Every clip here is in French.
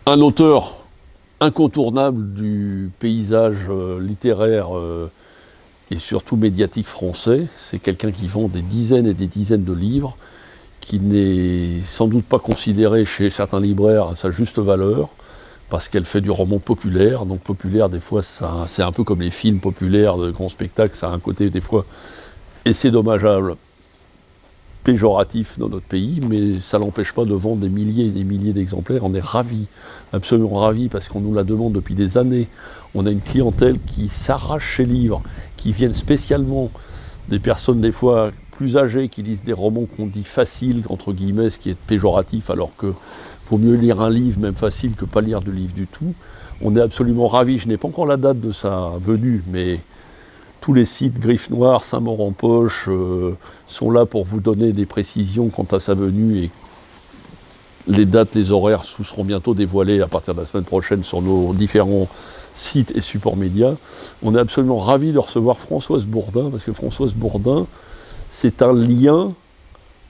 Un auteur incontournable du paysage littéraire et surtout médiatique français. C'est quelqu'un qui vend des dizaines et des dizaines de livres, qui n'est sans doute pas considéré chez certains libraires à sa juste valeur, parce qu'elle fait du roman populaire. Donc populaire, des fois, c'est un peu comme les films populaires de grands spectacles, ça a un côté des fois, et c'est dommageable, péjoratif dans notre pays, mais ça n'empêche pas de vendre des milliers et des milliers d'exemplaires. On est ravis, absolument ravis, parce qu'on nous la demande depuis des années. On a une clientèle qui s'arrache ses livres, qui viennent spécialement des personnes des fois plus âgées qui lisent des romans qu'on dit faciles, entre guillemets, ce qui est péjoratif, alors que vaut mieux lire un livre, même facile, que pas lire de livre du tout. On est absolument ravis. Je n'ai pas encore la date de sa venue, mais tous les sites Griffes Noires, Saint-Maur-en-Poche sont là pour vous donner des précisions quant à sa venue, et les dates, les horaires seront bientôt dévoilés à partir de la semaine prochaine sur nos différents sites et supports médias. On est absolument ravis de recevoir Françoise Bourdin, parce que Françoise Bourdin, c'est un lien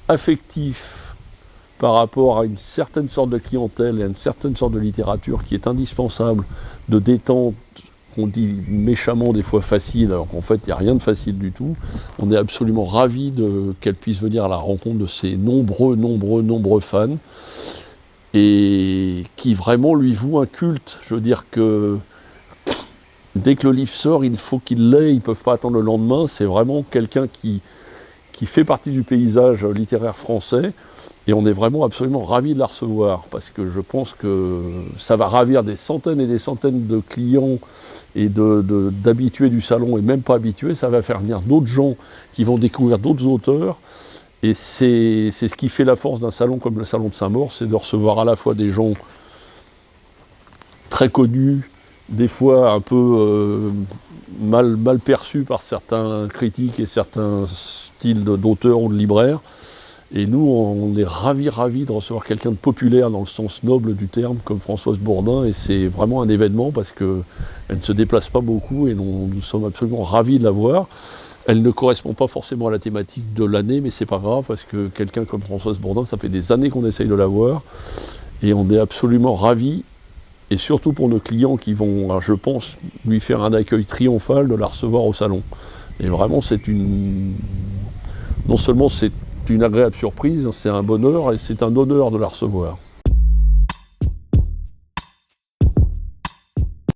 affectif par rapport à une certaine sorte de clientèle et à une certaine sorte de littérature qui est indispensable, de détente, qu'on dit méchamment des fois facile, alors qu'en fait il n'y a rien de facile du tout. On est absolument ravis qu'elle puisse venir à la rencontre de ses nombreux fans, et qui vraiment lui vouent un culte. Je veux dire que dès que le livre sort, il faut qu'il l'ait, ils ne peuvent pas attendre le lendemain. C'est vraiment quelqu'un qui fait partie du paysage littéraire français, et on est vraiment absolument ravis de la recevoir, parce que je pense que ça va ravir des centaines et des centaines de clients et d'habitués du salon, et même pas habitués. Ça va faire venir d'autres gens qui vont découvrir d'autres auteurs, et c'est ce qui fait la force d'un salon comme le salon de Saint-Maur, c'est de recevoir à la fois des gens très connus, des fois un peu mal perçus par certains critiques et certains styles d'auteurs ou de libraires. Et nous, on est ravis de recevoir quelqu'un de populaire dans le sens noble du terme, comme Françoise Bourdin, et c'est vraiment un événement parce qu'elle ne se déplace pas beaucoup, et nous sommes absolument ravis de la voir. Elle ne correspond pas forcément à la thématique de l'année, mais c'est pas grave, parce que quelqu'un comme Françoise Bourdin, ça fait des années qu'on essaye de la voir, et on est absolument ravis, et surtout pour nos clients qui vont, alors je pense, lui faire un accueil triomphal de la recevoir au salon. Et vraiment, non seulement c'est une agréable surprise, c'est un bonheur, et c'est un honneur de la recevoir.